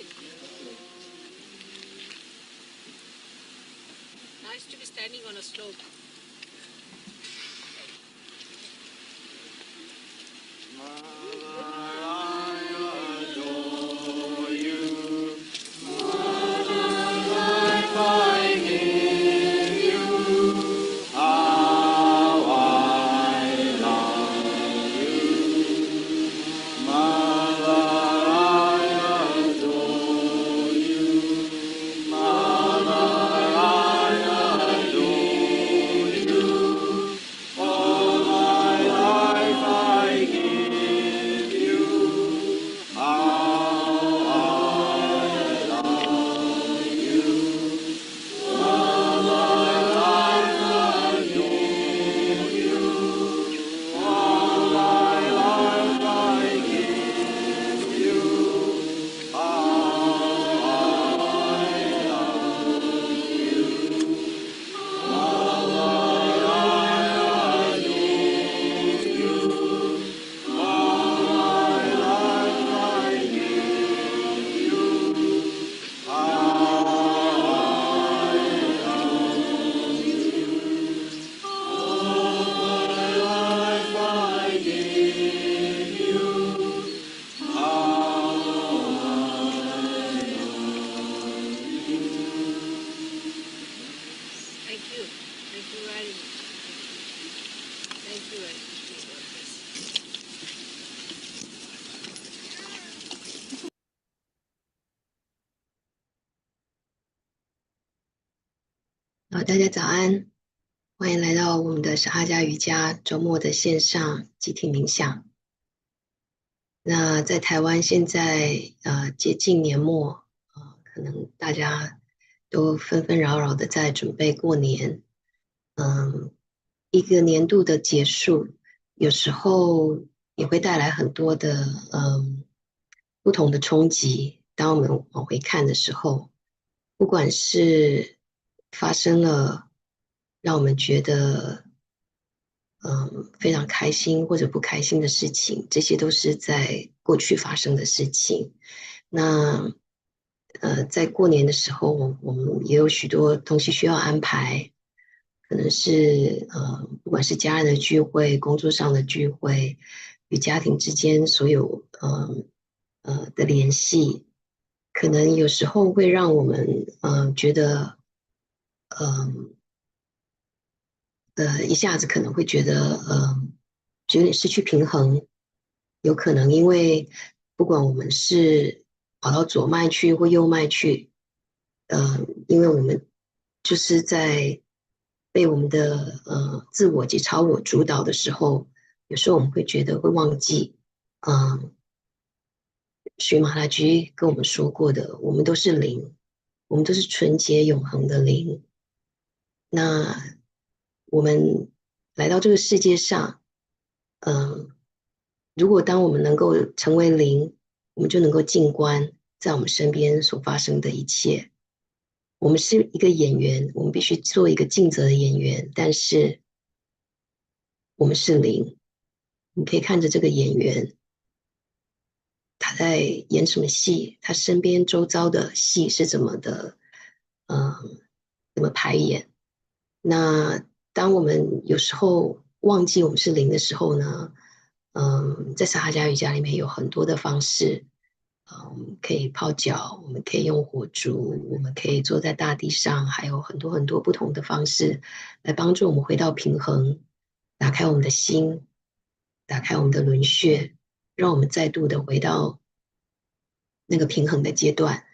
Great. Nice to be standing on a slope.好，大家早安，欢迎来到我们的Sahaja瑜伽周末的线上集体冥想。那在台湾现在接近年末，可能大家都纷纷扰扰的在准备过年。一个年度的结束，有时候也会带来很多的不同的冲击。当我们往回看的时候，不管是发生了让我们觉得非常开心或者不开心的事情，这些都是在过去发生的事情。那在过年的时候，我们也有许多东西需要安排，可能是不管是家人的聚会、工作上的聚会，与家庭之间所有的联系，可能有时候会让我们觉得一下子可能会觉得有点失去平衡，有可能因为不管我们是跑到左脉去或右脉去，因为我们就是在被我们的自我及超我主导的时候，有时候我们会觉得会忘记，许马拉居跟我们说过的，我们都是灵，我们都是纯洁永恒的灵。那我们来到这个世界上，如果当我们能够成为灵，我们就能够静观在我们身边所发生的一切。我们是一个演员，我们必须做一个尽责的演员，但是我们是灵。你可以看着这个演员，他在演什么戏，他身边周遭的戏是怎么的，怎么排演。那当我们有时候忘记我们是灵的时候呢，在撒哈加瑜伽里面有很多的方式，我们可以泡脚，我们可以用火烛，我们可以坐在大地上，还有很多很多不同的方式来帮助我们回到平衡，打开我们的心，打开我们的轮穴，让我们再度的回到那个平衡的阶段。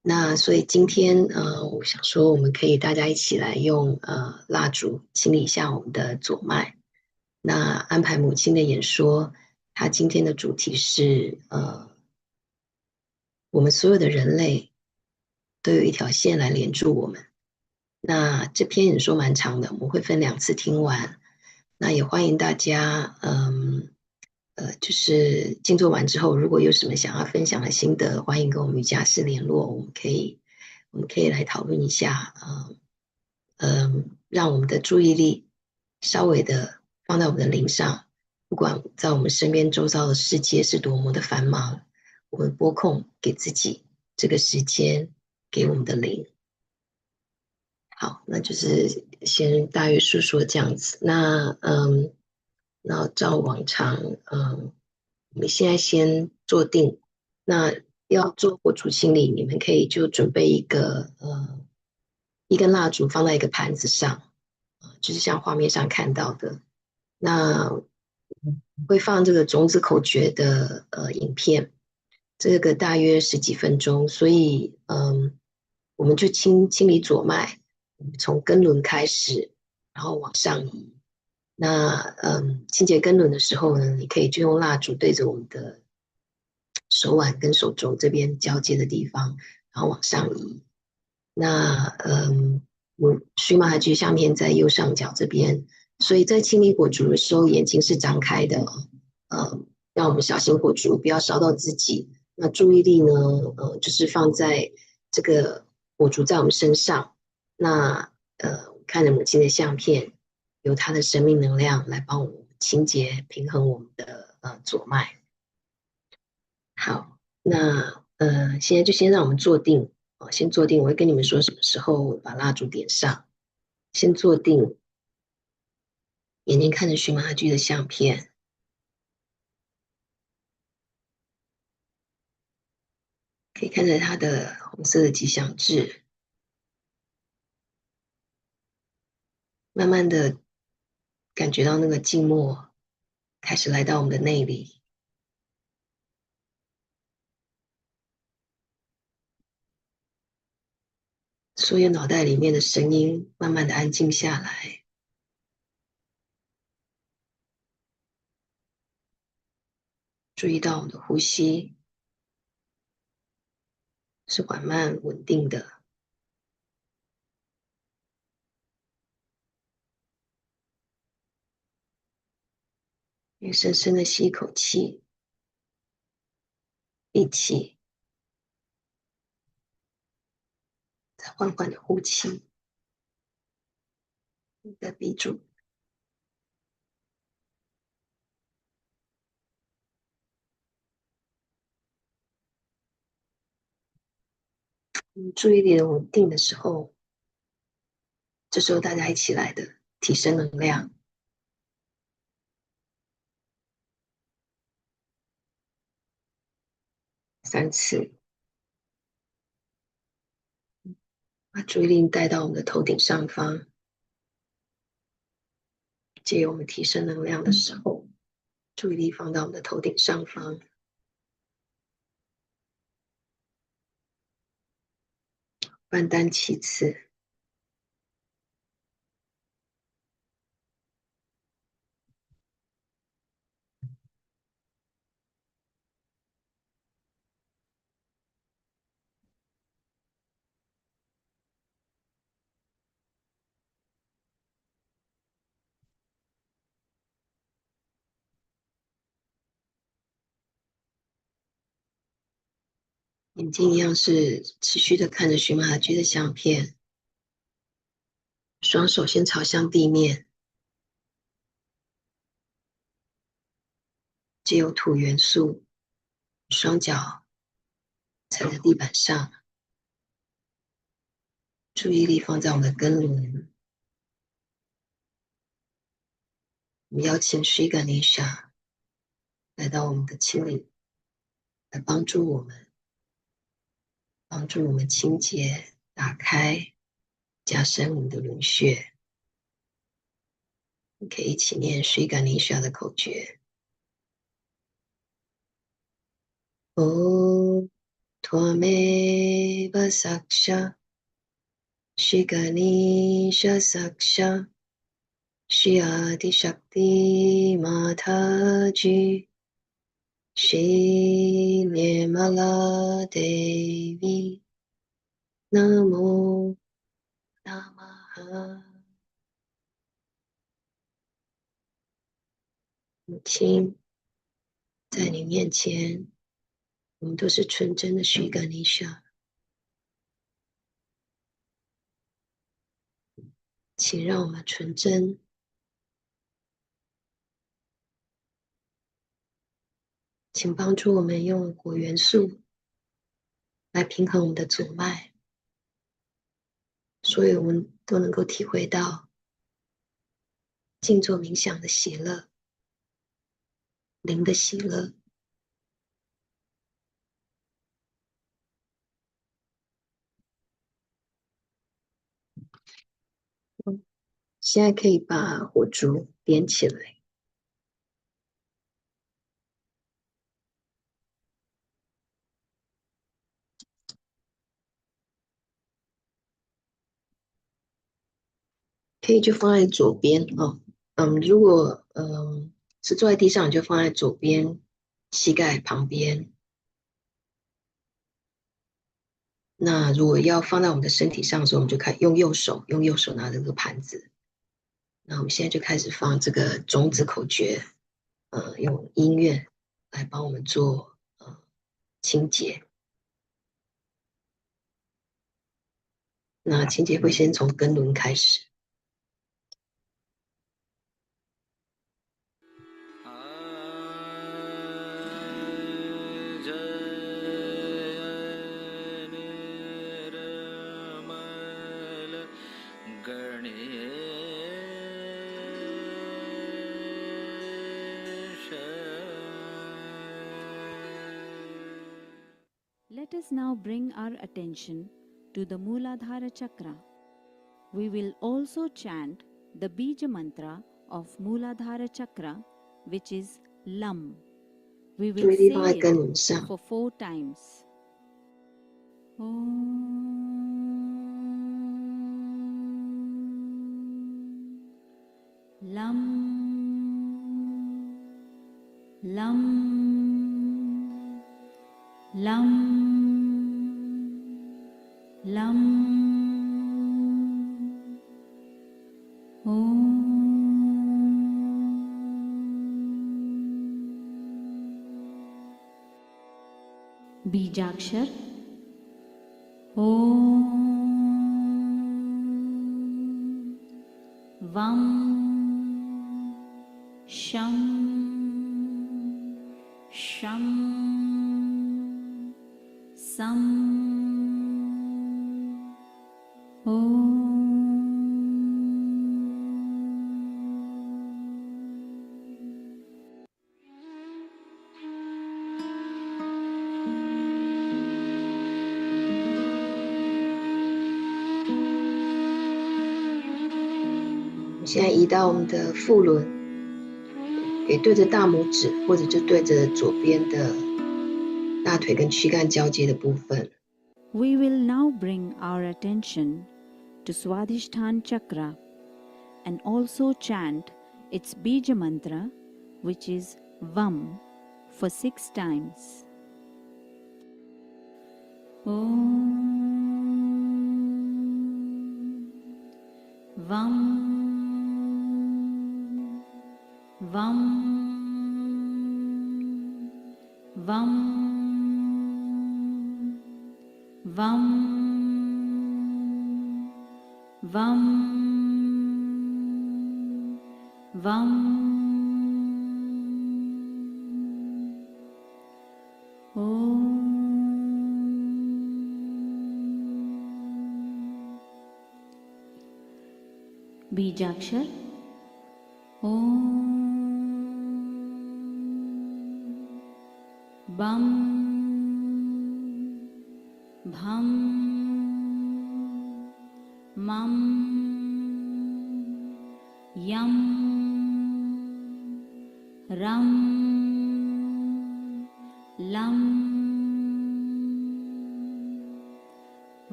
那所以今天我想说，我们可以大家一起来用蜡烛清理一下我们的左脉。那安排母亲的演说，她今天的主题是我们所有的人类都有一条线来连住我们。那这篇演说蛮长的，我们会分2次听完。那也欢迎大家就是静坐完之后，如果有什么想要分享的心得，欢迎跟我们瑜伽师联络，我们可以来讨论一下，让我们的注意力稍微的放在我们的灵上，不管在我们身边周遭的世界是多么的繁忙，我们拨空给自己这个时间给我们的灵。好，那就是先大约述说这样子。那照往常，我们现在先坐定。那要做火烛清理，你们可以就准备一根蜡烛放在一个盘子上，就是像画面上看到的。那会放这个种子口诀的影片，这个大约十几分钟，所以我们就清理左脉，从根轮开始，然后往上移。那清洁根轮的时候呢，你可以就用蜡烛对着我们的手腕跟手肘这边交接的地方，然后往上移。那须马哈居相片在右上角这边，所以在清理火烛的时候，眼睛是张开的，让我们小心火烛不要烧到自己。那注意力呢，就是放在这个火烛在我们身上。那看着母亲的相片，由她的生命能量来帮我们清洁、平衡我们的左脉。好，那现在就先让我们坐定，先坐定。我会跟你们说什么时候把蜡烛点上。先坐定，眼睛看着荨麻居的相片，可以看着它的红色的吉祥痣，慢慢的感觉到那个静默开始来到我们的内里，所有脑袋里面的声音慢慢的安静下来，注意到我们的呼吸是缓慢稳定的，也深深的吸一口气，闭气，再缓缓的呼气，再闭住。注意力的稳定的时候，这时候大家一起来的提升能量3次，把注意力带到我们的头顶上方，借由我们提升能量的时候，注意力放到我们的头顶上方，半单7次。眼睛一样是持续的看着荨麻居的相片，双手先朝向地面，借由土元素，双脚踩在地板上，注意力放在我们的根轮。我们邀请Sri Ganesha来到我们的清理，来帮助我们清洁、打开、加深我们的轮穴。你可以一起念 Sri Ganesha 的口诀：Om Tvameva Saksha Sri Ganesha Saksha Shri Adi Shakti Mataji Shri Nirmala Devi Namo Namaha。母亲，在你面前，我们都是纯真的Sri Ganesha，请让我们纯真，请帮助我们用火元素来平衡我们的左脉，所以我们都能够体会到静坐冥想的喜乐，灵的喜乐。现在可以把火烛点起来，可以就放在左边哦。如果是坐在地上，你就放在左边膝盖旁边。那如果要放在我们的身体上的时候，我们就用右手拿这个盘子。那我们现在就开始放这个种子口诀，用音乐来帮我们做清洁。那清洁会先从根轮开始。Let us now bring our attention to the Mooladhara Chakra. We will also chant the Bija Mantra of Mooladhara Chakra, which is Lam. We will say it for 4 times. Lam, Lam, Lam, Lam. बीजाक्षर ओम वम शम शम सम ओम现在移到我们的腹轮，也对着大拇指，或者就对着左边的大腿跟躯干交接的部分。We will now bring our attention to Swadhisthana Chakra and also chant its Bija Mantra, which is Vam, for 6 times. Om Vam Vam Vam Vam Vam Vam Om बीजाक्षर ओम बम भम मम यम रम lump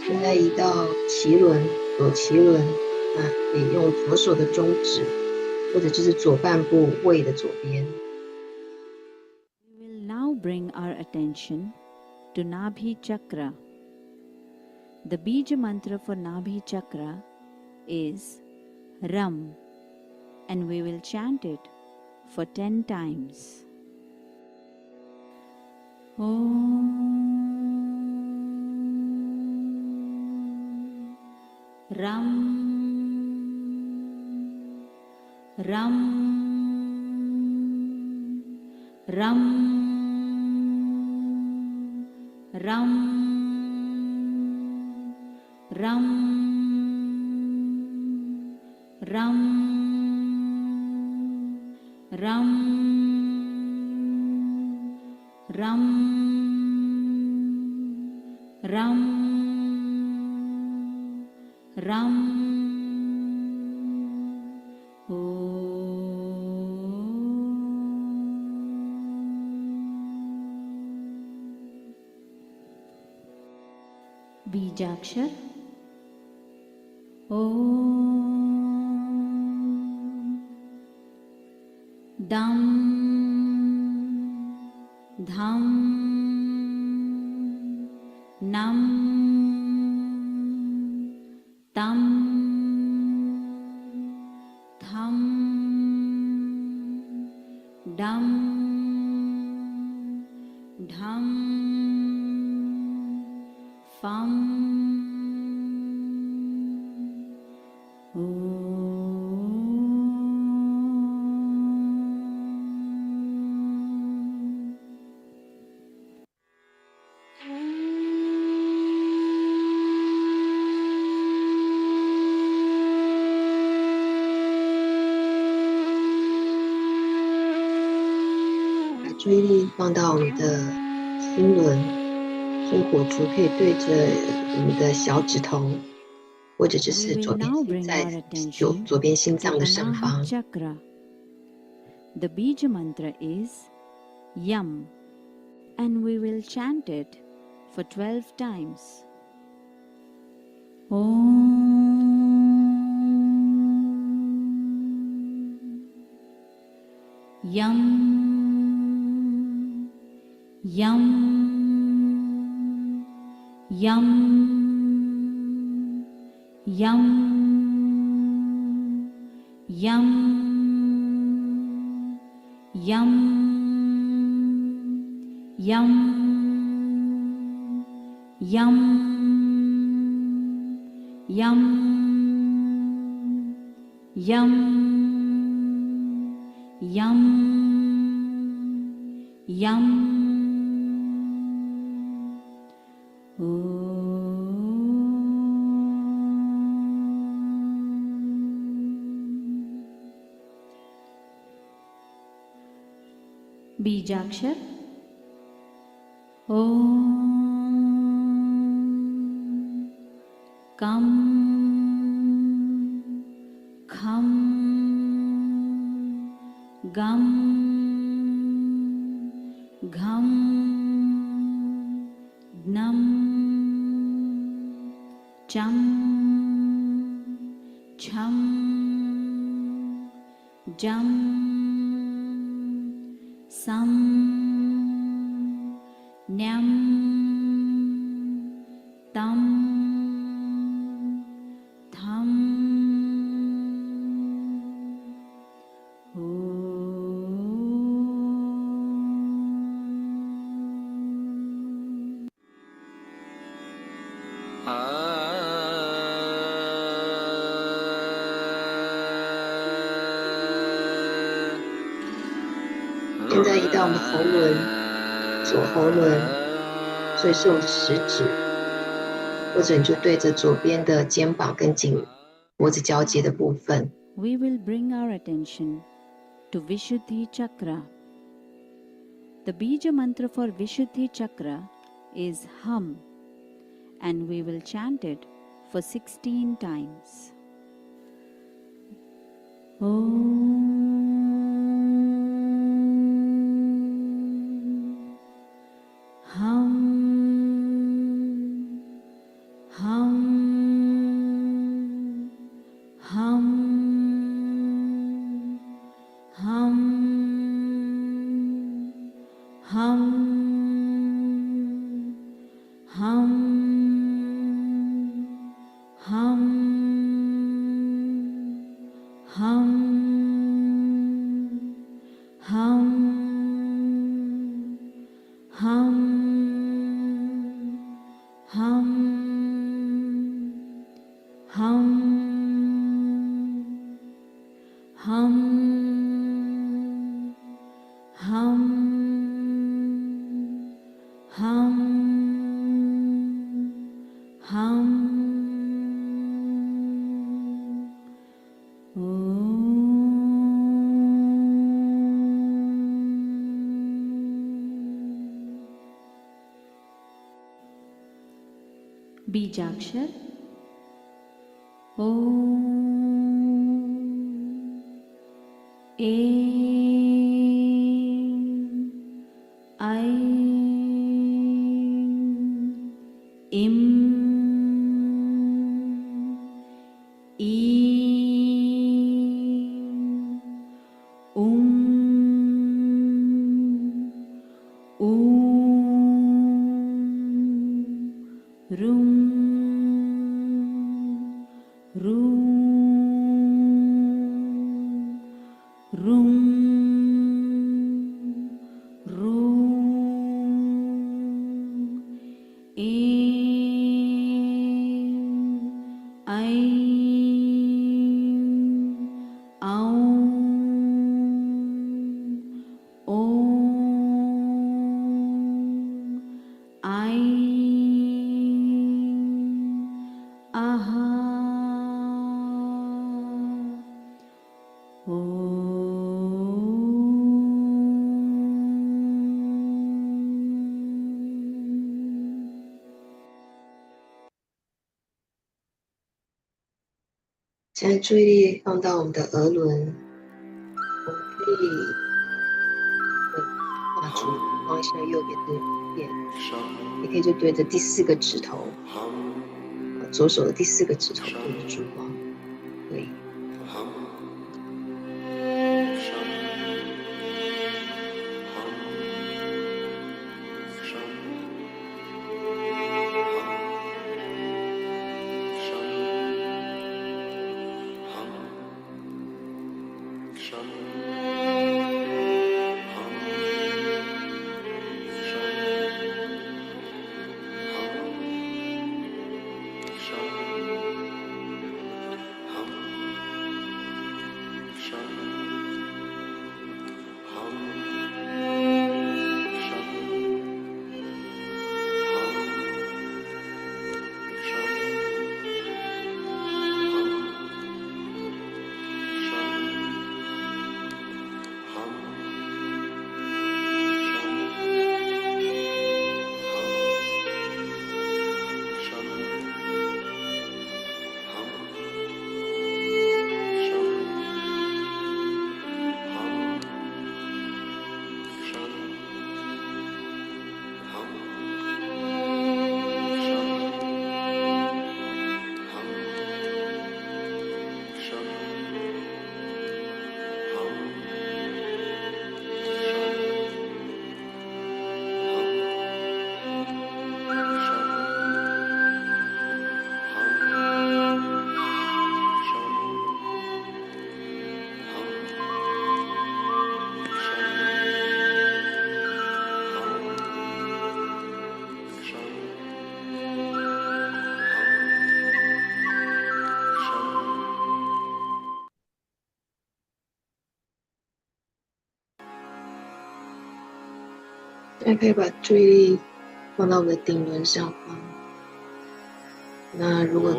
现在移到脐轮，左脐轮，可以用左手的中指，或者就是左半部胃的左边。We will now bring our attention to Nabhi Chakra. The Bija Mantra for Nabhi Chakra is Ram, and we will chant it for 10 times. Ram Ram Ram Ram Ram Ram Ram Ram Ram Ram बीजाक्षर ओ दम धम नम तम थम डम ढम फम把注意力放到我们的心轮，心火烛可以对着我们的小指头，或者只是左边心脏的上方。The Bija mantra is Yam, and we will chant it for 12 times. Yum, yum, yum, yum, yum, yum, yum, yum, yum, yum, yum, yum. बीजाक्षर कम खम गम घम नम चम छम जम सम न्यम तम थम现在移到我们喉轮，左喉轮，所以是我们食指，或者你就对着左边的肩膀跟脖子交接的部分。We will bring our attention to Vishuddhi Chakra. The Bija mantra for Vishuddhi Chakra is Hum, and we will chant it for 16 times. Hum बीजाक्षर ओ ए ऐ इम ई उम ऊ रुम现在注意力放到我们的额轮，我们可以蜡烛放一下右边的边，也可以就对着第4个指头，左手的第4个指头对着烛光，可以。现在可以把注意力放到我们的顶轮上方。那如果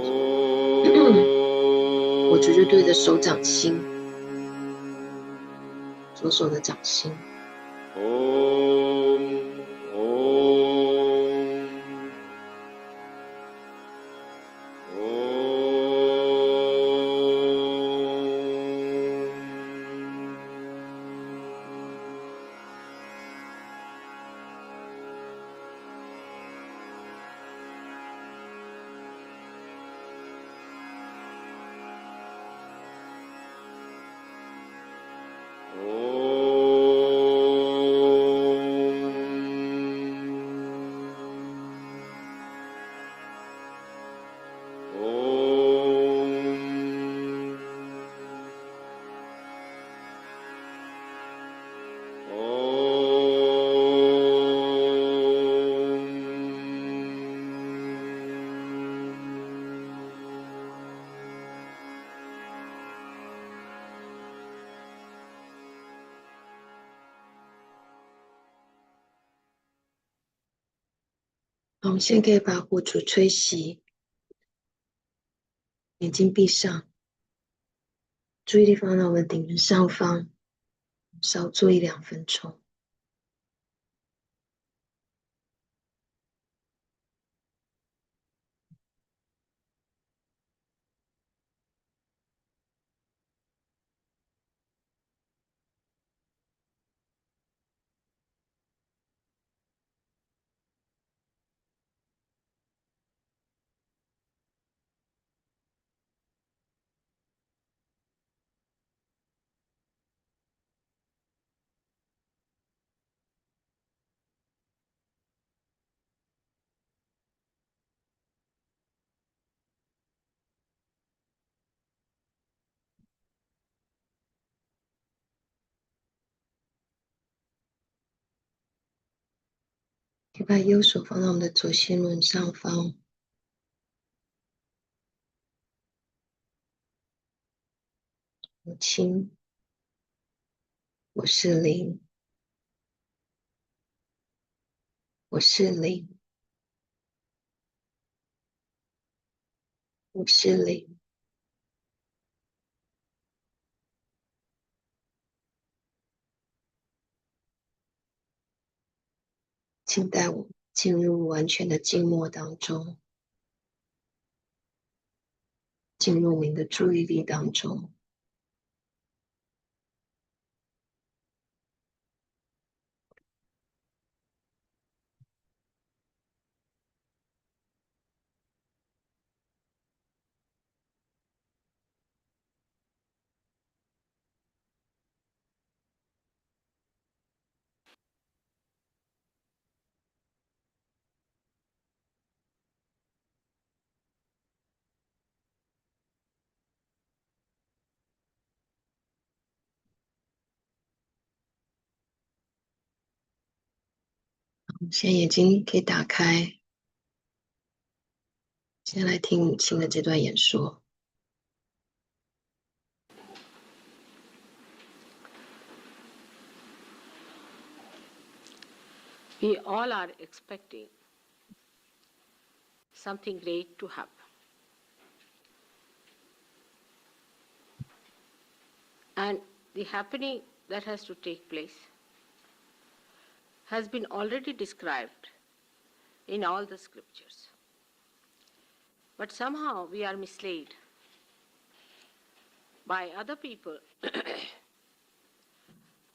我直接对着手掌心，左手的掌心。我们现在可以把火烛吹熄，眼睛闭上，注意力放到我们顶轮上方，少做1-2分钟。可以把右手放到我们的左心轮上方，母亲，我是零，我是零，我是零。请带我进入完全的静默当中，进入您的注意力当中。现在眼睛可以打开，先来听母亲的这段演说。We all are expecting something great to happen. And the happening that has to take place has been already described in all the scriptures. But somehow we are misled by other people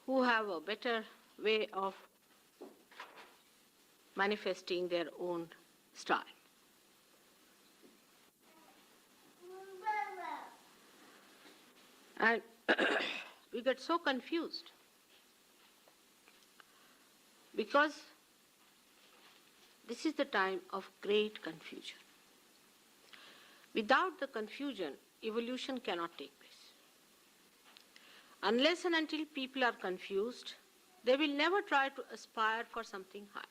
who have a better way of manifesting their own style. And we get so confused because this is the time of great confusion. Without the confusion, evolution cannot take place. Unless and until people are confused, they will never try to aspire for something higher.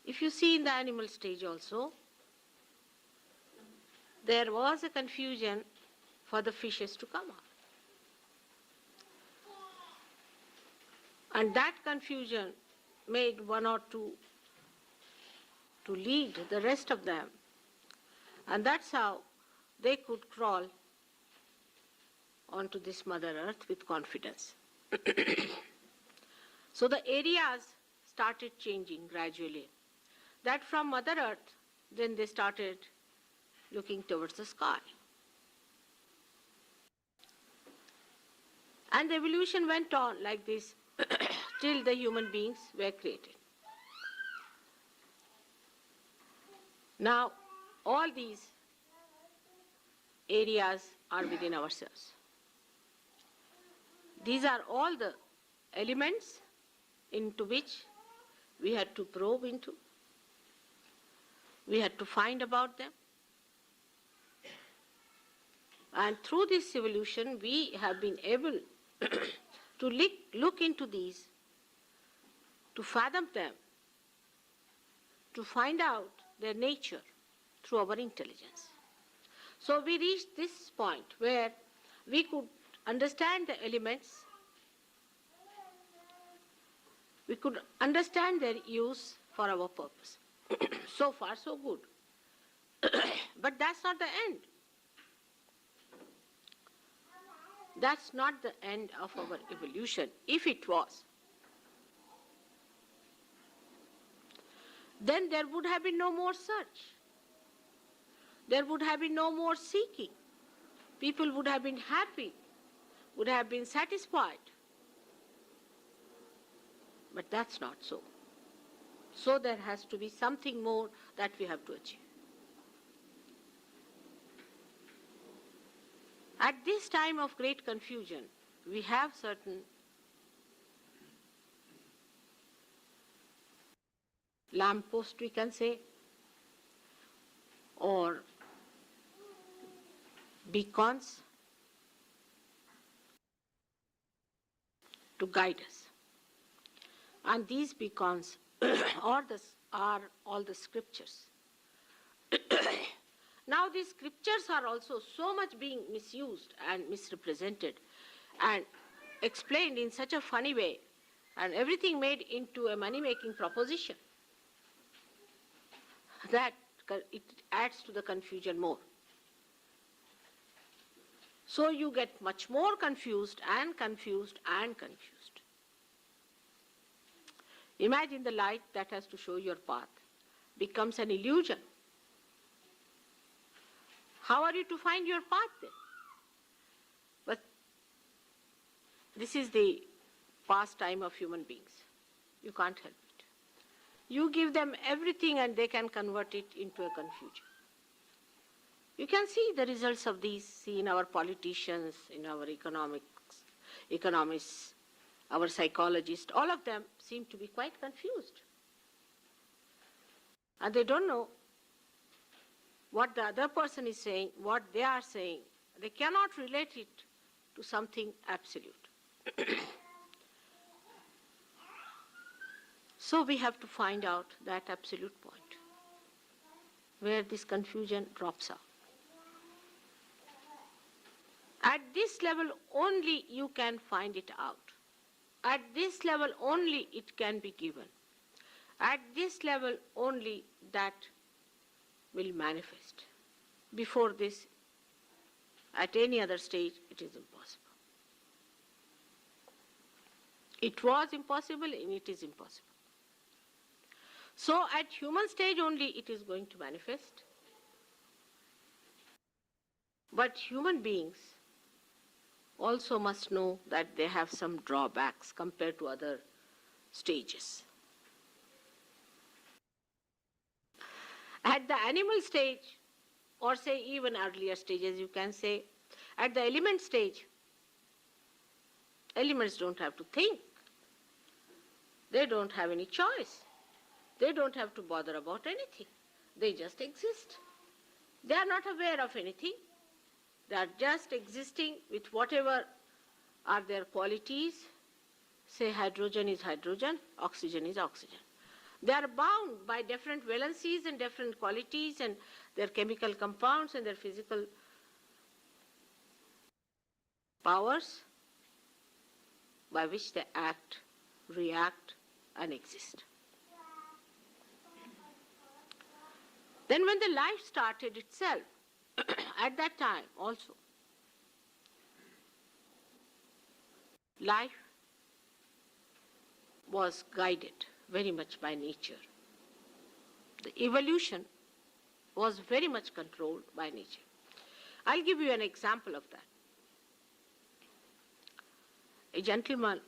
If you see in the animal stage also, there was a confusion for the fishes to come out. And that confusion made one or two to lead the rest of them. And that's how they could crawl onto this Mother Earth with confidence. So the areas started changing gradually. That from Mother Earth, then they started looking towards the sky. And the evolution went on like this till the human beings were created. Now, all these areas are within ourselves. These are all the elements into which we had to probe into. We had to find about them. And through this evolution, we have been able to look into these, to fathom them, to find out their nature through our intelligence. So we reached this point where we could understand the elements, we could understand their use for our purpose. So far, so good. But that's not the end. That's not the end of our evolution. If it was, then there would have been no more search. There would have been no more seeking. People would have been happy, would have been satisfied. But that's not so. So there has to be something more that we have to achieve. At this time of great confusion, we have certain lampposts, we can say, or beacons to guide us. And these beacons are all the scriptures. Now these scriptures are also so much being misused and misrepresented and explained in such a funny way, and everything made into a money-making proposition, that it adds to the confusion more. So you get much more confused and confused and confused. Imagine the light that has to show your path becomes an illusion. How are you to find your path then? But this is the pastime of human beings. You can't help it. You give them everything and they can convert it into a confusion. You can see the results of these, see in our politicians, in our economists, our psychologists, all of them seem to be quite confused. And they don't know what the other person is saying, what they are saying. They cannot relate it to something absolute. So we have to find out that absolute point where this confusion drops out. At this level only you can find it out. At this level only it can be given. At this level only that will manifest. Before this, at any other stage, it is impossible. It was impossible and it is impossible. So at human stage only it is going to manifest. But human beings also must know that they have some drawbacks compared to other stages. At the animal stage, or say even earlier stages, you can say, at the element stage, elements don't have to think. They don't have any choice. They don't have to bother about anything. They just exist. They are not aware of anything. They are just existing with whatever are their qualities. Say hydrogen is hydrogen, oxygen is oxygen. They are bound by different valencies and different qualities and their chemical compounds and their physical powers by which they act, react, and exist. Then when the life started itself, at that time also, life was guided very much by nature. The evolution was very much controlled by nature. I'll give you an example of that. A gentleman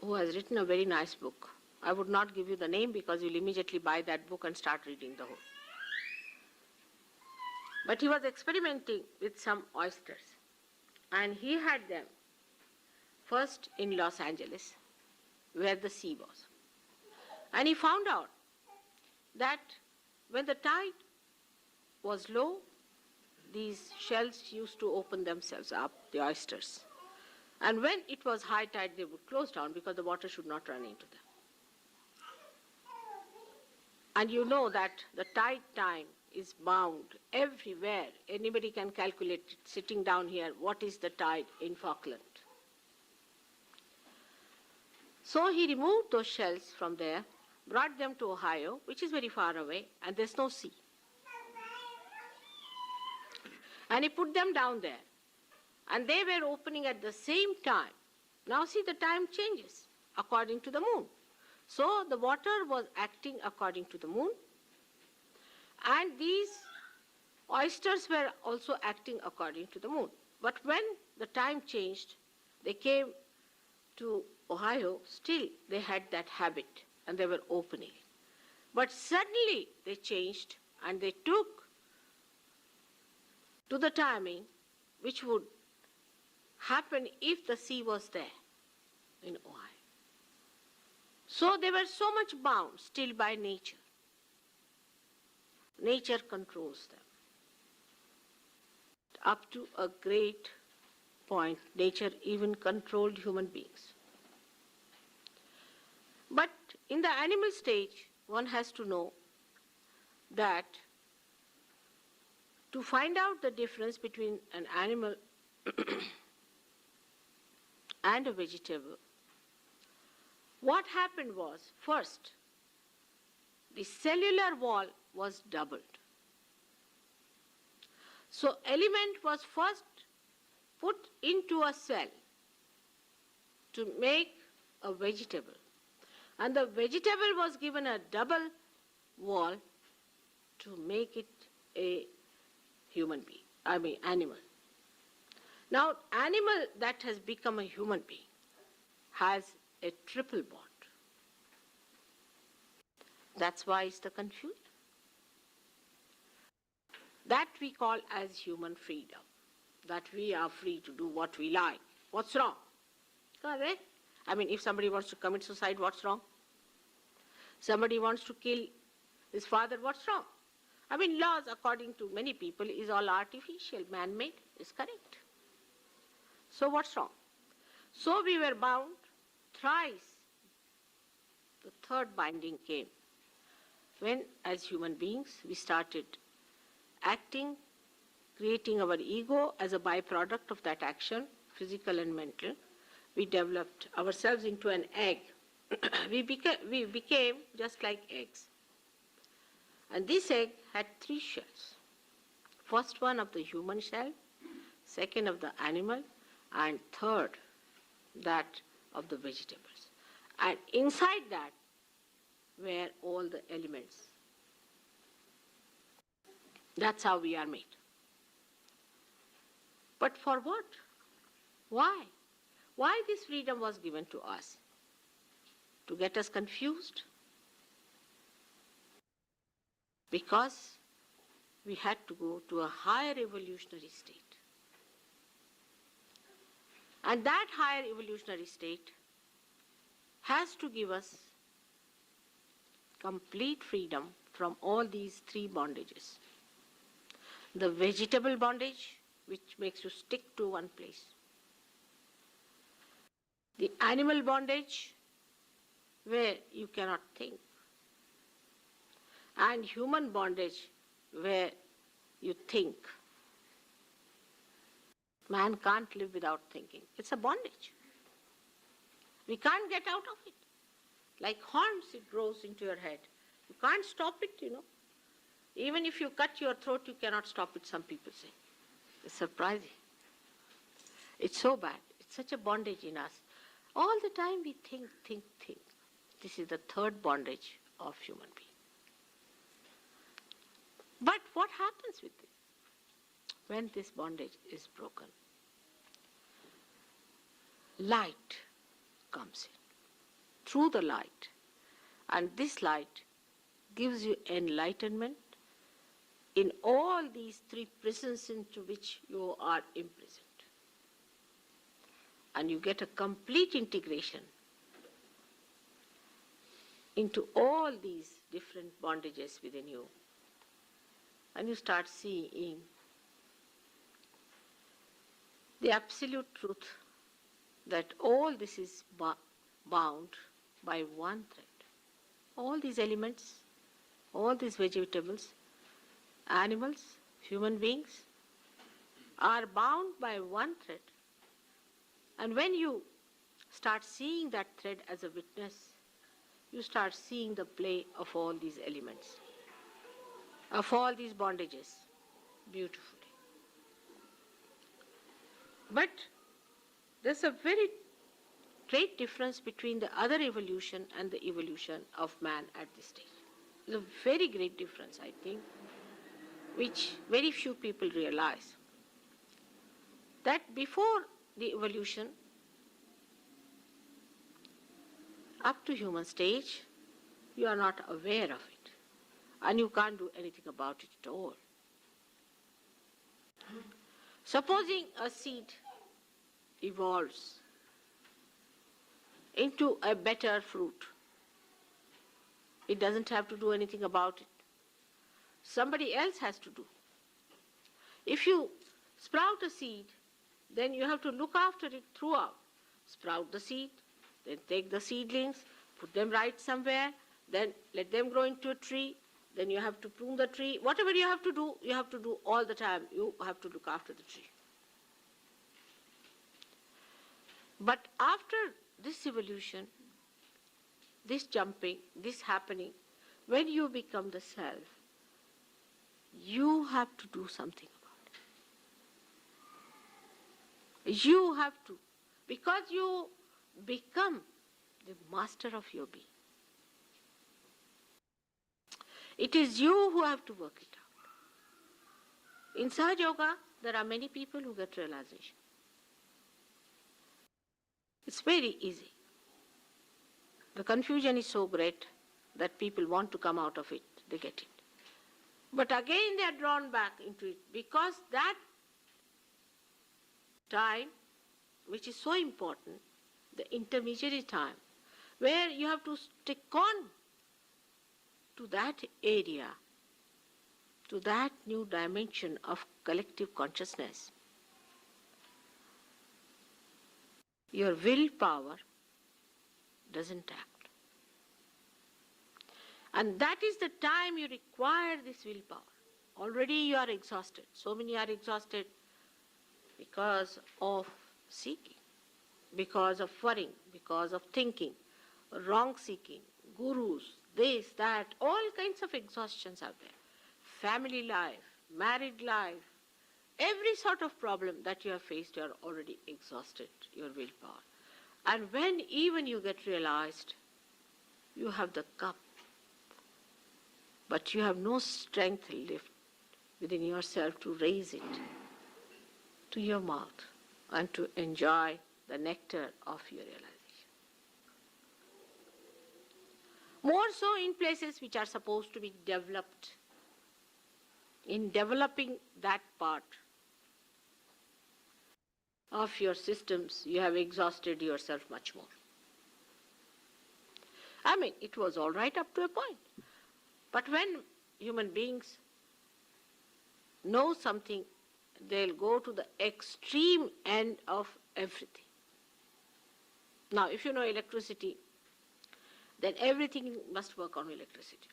who has written a very nice book. I would not give you the name because you'll immediately buy that book and start reading the whole. But he was experimenting with some oysters. And he had them first in Los Angeles, where the sea was. And he found out that when the tide was low, these shells used to open themselves up, the oysters. And when it was high tide, they would close down because the water should not run into them. And you know that the tide time is bound everywhere. Anybody can calculate it, sitting down here, what is the tide in Falkland. So he removed those shells from there, brought them to Ohio, which is very far away, and there's no sea. And he put them down there. And they were opening at the same time. Now see, the time changes according to the moon. So the water was acting according to the moon. And these oysters were also acting according to the moon. But when the time changed, they came to Ohio, still they had that habit and they were opening. But suddenly they changed and they took to the timing which would happen if the sea was there in Ohio. So they were so much bound still by nature. Nature controls them. Up to a great point, nature even controlled human beings. But in the animal stage, one has to know that to find out the difference between an animal and a vegetable, what happened was, first, the cellular wall was doubled. So element was first put into a cell to make a vegetable. And the vegetable was given a double wall to make it a human being, animal. Now, animal that has become a human being has a triple bond. That's why it's the confusion. That we call as human freedom, that we are free to do what we like. What's wrong? Correct? I mean, if somebody wants to commit suicide, what's wrong? Somebody wants to kill his father, what's wrong? I mean, laws, according to many people, is all artificial, man-made, is correct. So what's wrong? So we were bound thrice. The third binding came when, as human beings, we started acting, creating our ego as a byproduct of that action, physical and mental. We developed ourselves into an egg. we became just like eggs. And this egg had 3 shells. First one of the human shell, second of the animal, and third that of the vegetables. And inside that were all the elements. That's how we are made. But for what? Why? Why this freedom was given to us? To get us confused? Because we had to go to a higher evolutionary state. And that higher evolutionary state has to give us complete freedom from all these 3 bondages. The vegetable bondage, which makes you stick to one place. The animal bondage, where you cannot think. And human bondage, where you think. Man can't live without thinking. It's a bondage. We can't get out of it. Like horns, it grows into your head. You can't stop it, Even if you cut your throat, you cannot stop it, some people say. It's surprising. It's so bad. It's such a bondage in us. All the time we think. This is the third bondage of human being. But what happens with it when this bondage is broken? Light comes in through the light, and this light gives you enlightenment in all these 3 prisons into which you are imprisoned. And you get a complete integration into all these different bondages within you. And you start seeing the absolute truth that all this is bound by one thread. All these elements, all these vegetables, animals, human beings are bound by one thread. And when you start seeing that thread as a witness, you start seeing the play of all these elements, of all these bondages, beautifully. But there's a very great difference between the other evolution and the evolution of man at this stage. There's a very great difference, I think, which very few people realize. That before the evolution, up to human stage, you are not aware of it, and you can't do anything about it at all. Supposing a seed evolves into a better fruit, it doesn't have to do anything about it. Somebody else has to do. If you sprout a seed, then you have to look after it throughout. Sprout the seed, then take the seedlings, put them right somewhere, then let them grow into a tree, then you have to prune the tree. Whatever you have to do all the time. You have to look after the tree. But after this evolution, this jumping, this happening, when you become the self, you have to do something about it. You have to, because you become the master of your being. It is you who have to work it out. In Sahaja Yoga, there are many people who get realization. It's very easy. The confusion is so great that people want to come out of it, they get it. But again they are drawn back into it because that time, which is so important, the intermediary time, where you have to stick on to that area, to that new dimension of collective consciousness. Your willpower doesn't act. And that is the time you require this willpower. Already you are exhausted. So many are exhausted because of seeking, because of worrying, because of thinking, wrong seeking, gurus, this, that, all kinds of exhaustions are there. Family life, married life, every sort of problem that you have faced, you are already exhausted, your willpower. And when even you get realized, you have the cup, but you have no strength left within yourself to raise it to your mouth and to enjoy the nectar of your realization. More so in places which are supposed to be developed. In developing that part of your systems, you have exhausted yourself much more. I mean, it was all right up to a point. But when human beings know something, they'll go to the extreme end of everything. Now, if you know electricity, then everything must work on electricity.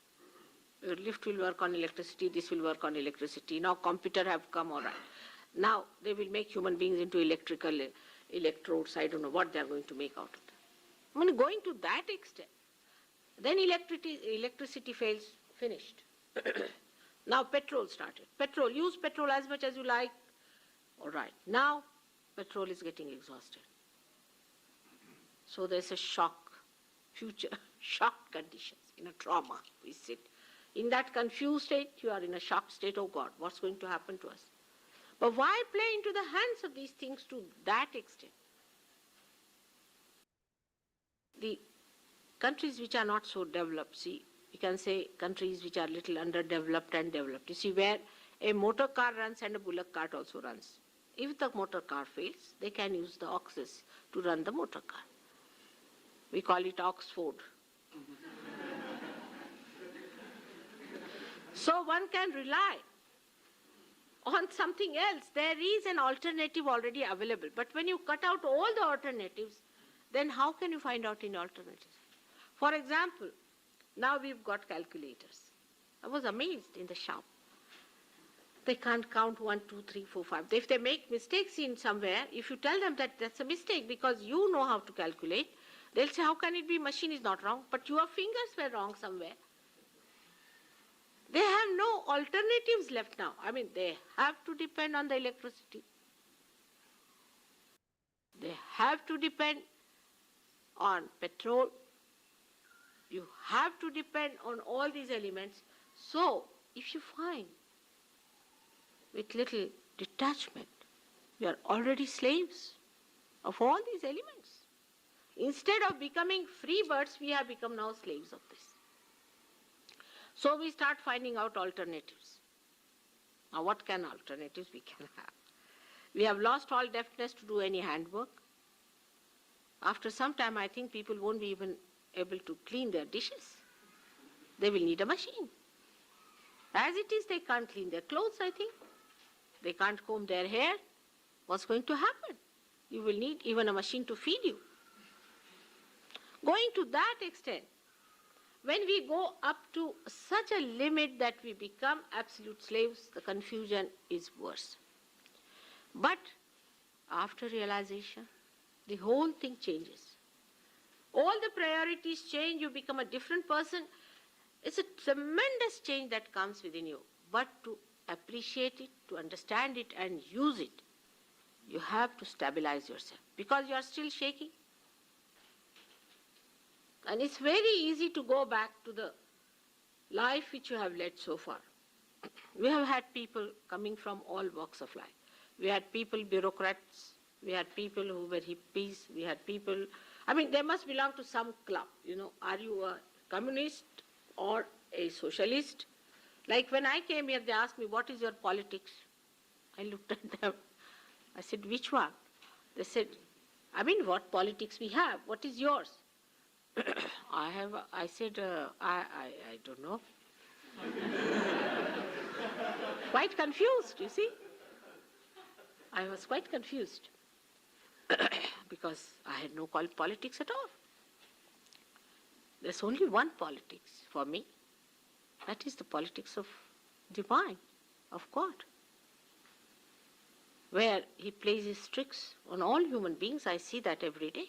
Your lift will work on electricity, this will work on electricity. Now computer have come, all right. Now they will make human beings into electrical electrodes. I don't know what they are going to make out of that. I mean, going to that extent. Then electricity fails, finished. Now petrol started. Petrol, use petrol as much as you like. All right. Now petrol is getting exhausted. So there's a shock, future shock conditions, in a trauma. We sit. In that confused state, you are in a shocked state. Oh God, what's going to happen to us? But why play into the hands of these things to that extent? The countries which are not so developed, see, you can say countries which are little underdeveloped and developed. You see, where a motor car runs and a bullock cart also runs. If the motor car fails, they can use the oxes to run the motor car. We call it Oxford. So one can rely on something else. There is an alternative already available. But when you cut out all the alternatives, then how can you find out any alternatives? For example, now we've got calculators. I was amazed in the shop. They can't count 1, 2, 3, 4, 5. If they make mistakes in somewhere, if you tell them that that's a mistake because you know how to calculate, they'll say, how can it be machine is not wrong? But your fingers were wrong somewhere. They have no alternatives left now. I mean, they have to depend on the electricity. They have to depend on petrol. You have to depend on all these elements. So, if you find with little detachment, we are already slaves of all these elements. Instead of becoming free birds, we have become now slaves of this. So we start finding out alternatives. Now what can alternatives we can have? We have lost all deftness to do any handwork. After some time, I think people won't be even able to clean their dishes. They will need a machine. As it is, they can't clean their clothes, I think. They can't comb their hair. What's going to happen? You will need even a machine to feed you. Going to that extent, when we go up to such a limit that we become absolute slaves, the confusion is worse. But after realization, the whole thing changes. All the priorities change, you become a different person. It's a tremendous change that comes within you. But to appreciate it, to understand it and use it, you have to stabilize yourself because you are still shaking. And it's very easy to go back to the life which you have led so far. We have had people coming from all walks of life. We had people, bureaucrats. We had people who were hippies. We had people, they must belong to some club. Are you a communist or a socialist? Like when I came here, they asked me, what is your politics? I looked at them. I said, which one? They said, what politics we have? What is yours? I said, I don't know. Quite confused, you see. I was quite confused because I had no politics at all. There's only one politics for me. That is the politics of divine, of God, where he plays his tricks on all human beings. I see that every day.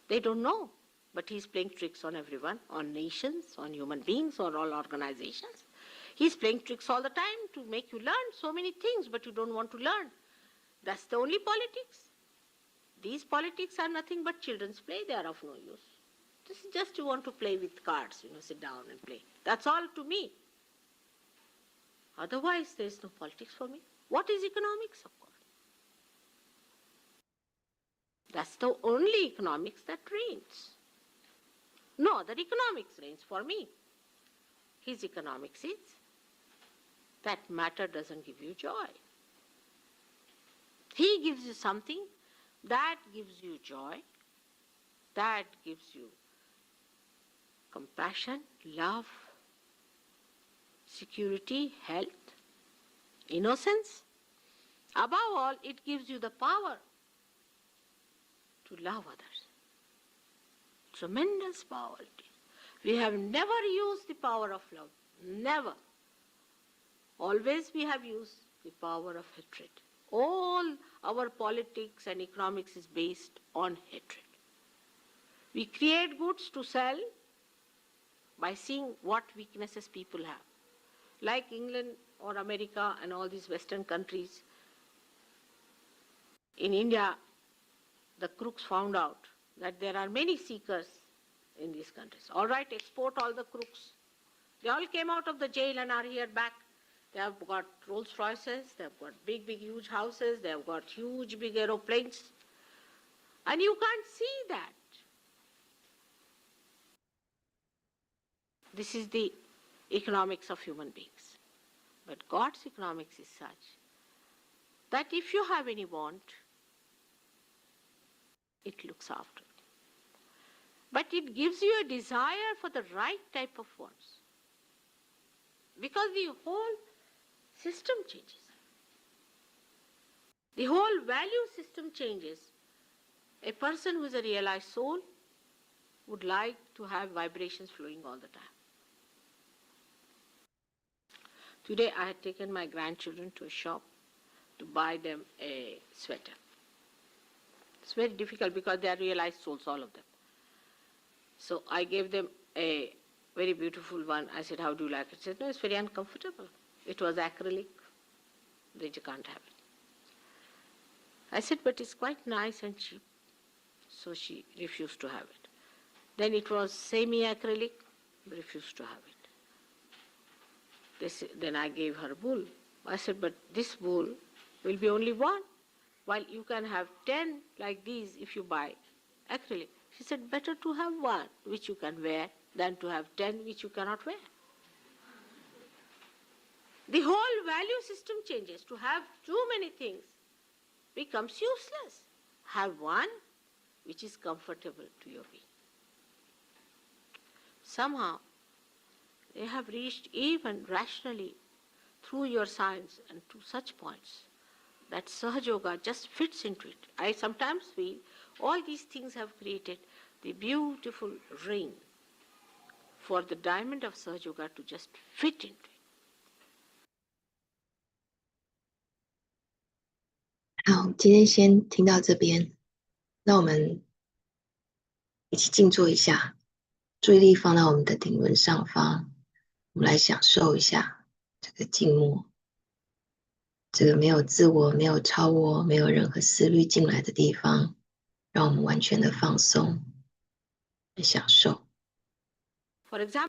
They don't know, but he's playing tricks on everyone, on nations, on human beings, on all organizations. He's playing tricks all the time to make you learn so many things, but you don't want to learn. That's the only politics. These politics are nothing but children's play. They are of no use. This is just you want to play with cards, sit down and play. That's all to me. Otherwise, there is no politics for me. What is economics, of course? That's the only economics that reigns. No other economics reigns for me. His economics is that matter doesn't give you joy. He gives you something that gives you joy, that gives you compassion, love, security, health, innocence. Above all, it gives you the power to love others. Tremendous power it is. We have never used the power of love. Never. Always we have used the power of hatred. All our politics and economics is based on hatred. We create goods to sell by seeing what weaknesses people have. Like England or America and all these Western countries, in India, the crooks found out that there are many seekers in these countries. All right, export all the crooks. They all came out of the jail and are here back. They have got Rolls Royces, they have got big, big, huge houses, they have got huge, big aeroplanes. And you can't see that. This is the economics of human beings. But God's economics is such that if you have any want, it looks after it. But it gives you a desire for the right type of wants. Because the whole system changes. The whole value system changes. A person who is a realized soul would like to have vibrations flowing all the time. Today I had taken my grandchildren to a shop to buy them a sweater. It's very difficult because they are realized souls, all of them. So I gave them a very beautiful one. I said, how do you like it? She said, no, it's very uncomfortable. It was acrylic. They just can't have it. I said, but it's quite nice and cheap. So she refused to have it. Then it was semi-acrylic, refused to have it. Then I gave her a bowl. I said, but this bowl will be only one, while you can have 10 like these if you buy acrylic. She said, better to have one which you can wear than to have 10 which you cannot wear. The whole value system changes. To have too many things becomes useless. Have one which is comfortable to your being. Somehow, they have reached even rationally through your science and to such points that Sahaja Yoga just fits into it. I sometimes feel all these things have created the beautiful ring for the diamond of Sahaja Yoga to just fit into it. 好，今天先听到这边，那我们一起静坐一下，注意力放到我们的顶轮上方，我们来享受一下这个静默，这个没有自我、没有超我、没有任何思虑进来的地方，让我们完全的放松，来享受。For example,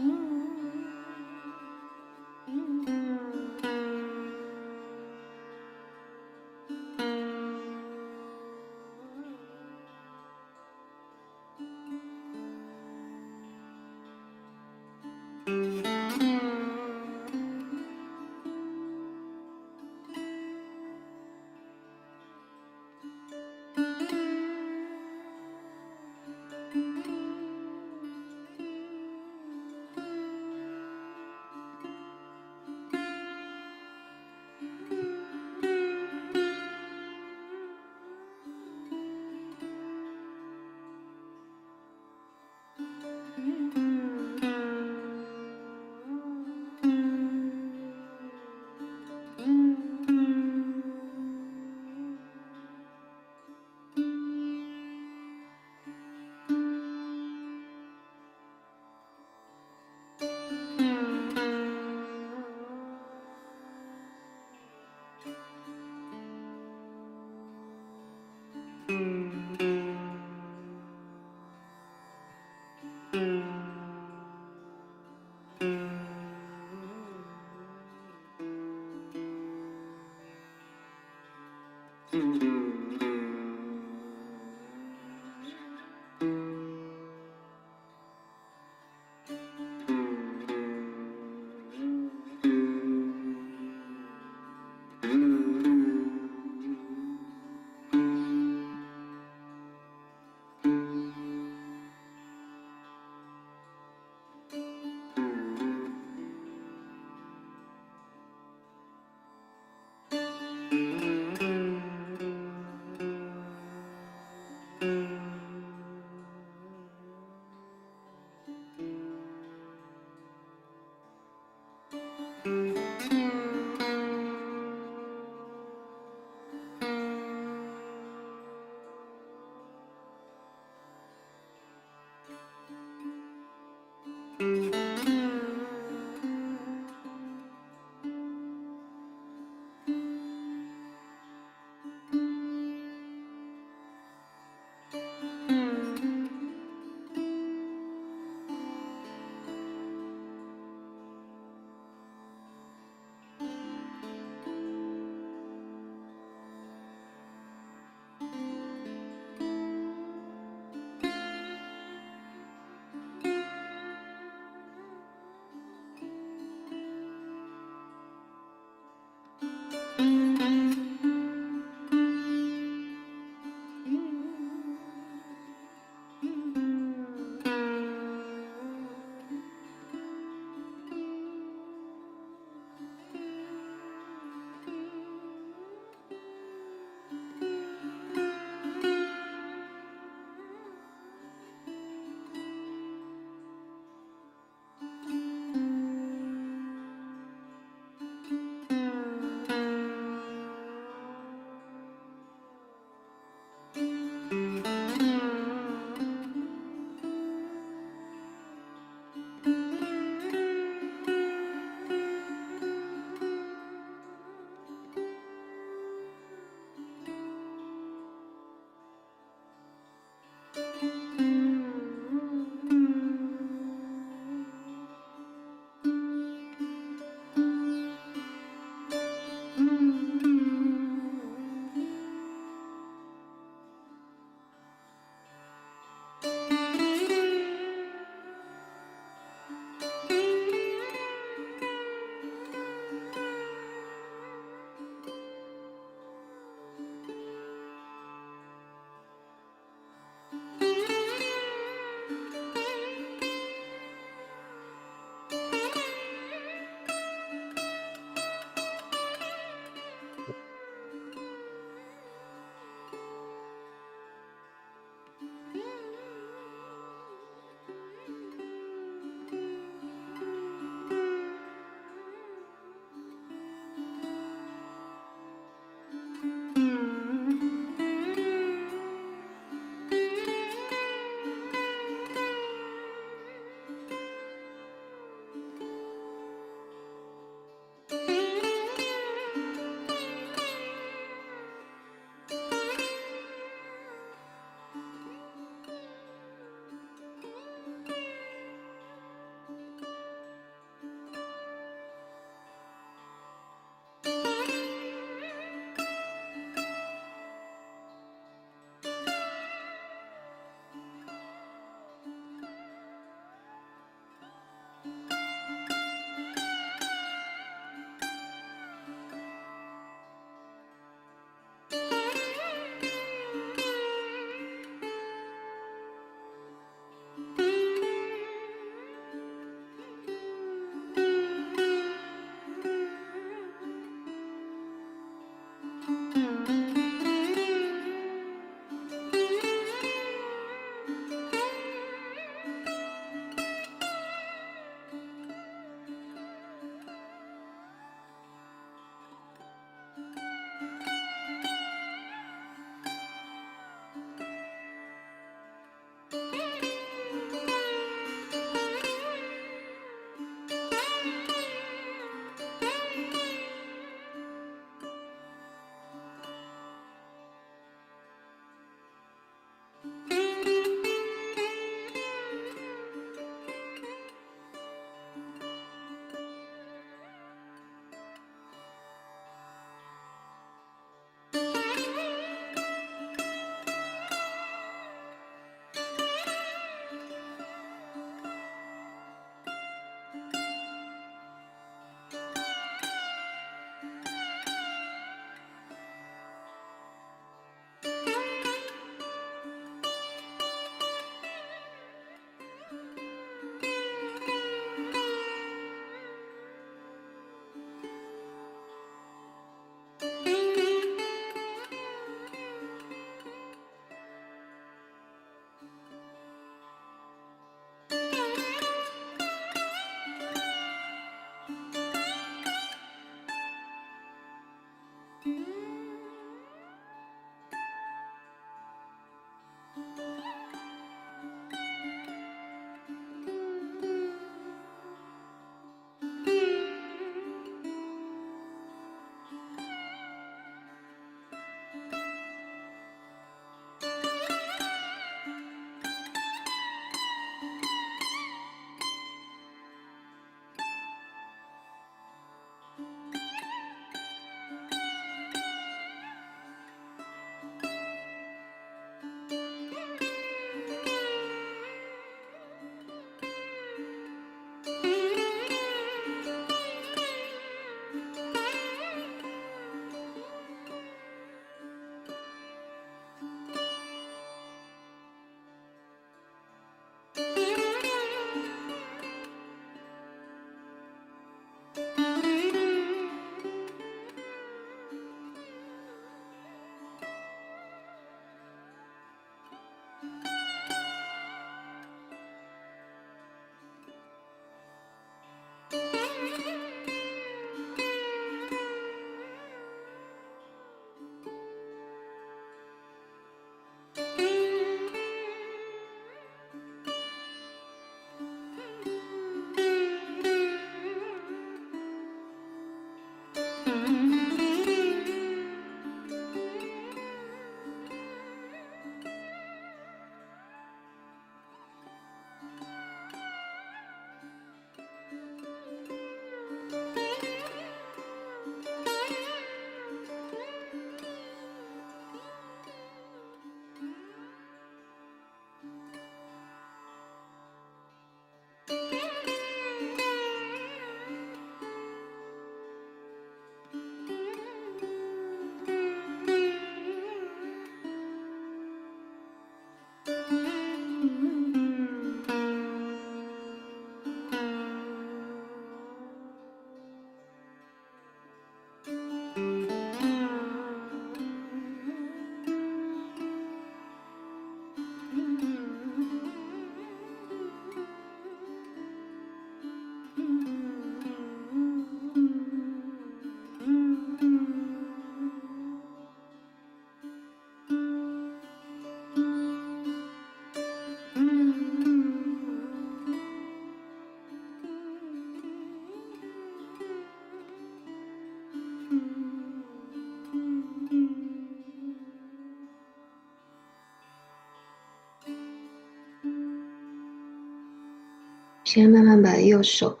现在慢慢把右手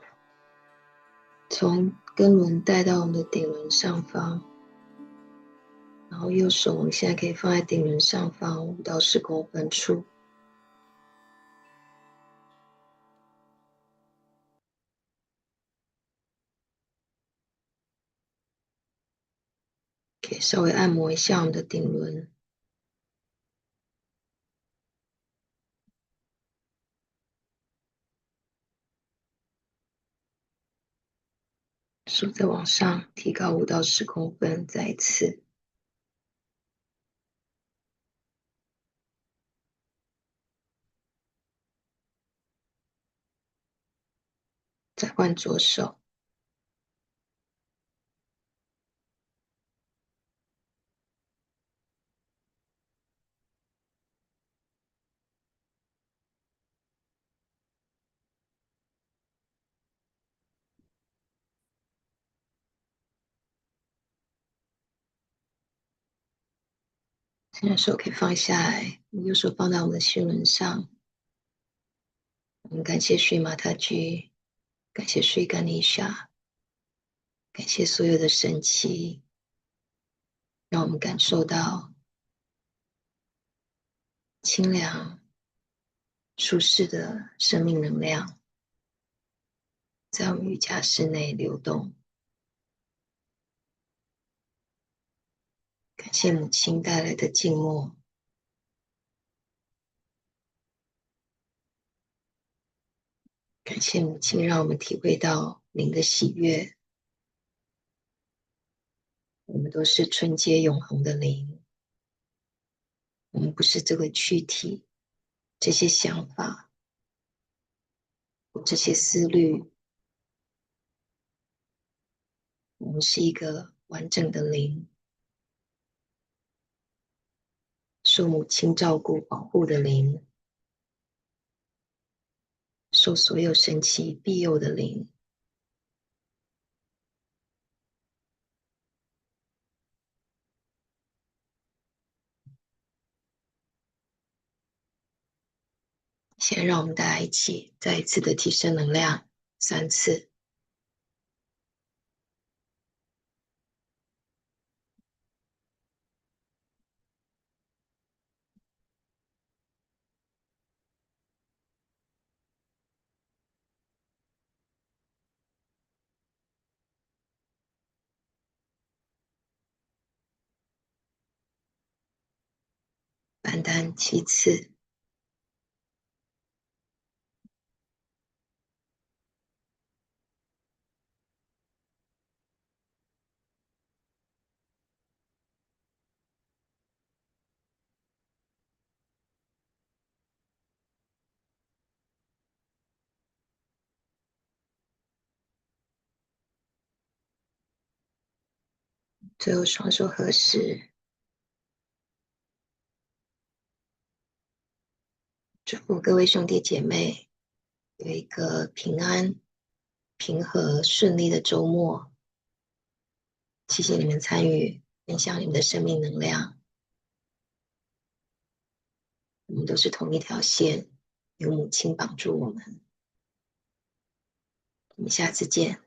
从根轮带到我们的顶轮上方，然后右手我们现在可以放在顶轮上方5到10公分处。可以稍微按摩一下我们的顶轮。手再往上提高5到10公分，再一次。再换左手。现在手可以放下来，右手放到我们的心轮上。我们感谢Sri Mataji，感谢Sri Ganesha，感谢所有的神奇，让我们感受到清凉、舒适的生命能量，在我们瑜伽室内流动。感谢母亲带来的静默。感谢母亲让我们体会到灵的喜悦。我们都是纯洁永恒的灵，我们不是这个躯体，这些想法，这些思虑，我们是一个完整的灵，受母亲照顾保护的灵，受所有神奇庇佑的灵，先让我们大家一起再一次的提升能量3次。单单7次。最后双手合十，祝福各位兄弟姐妹有一个平安、平和、顺利的周末。谢谢你们参与，分享你们的生命能量。我们都是同一条线，有母亲绑住我们。我们下次见。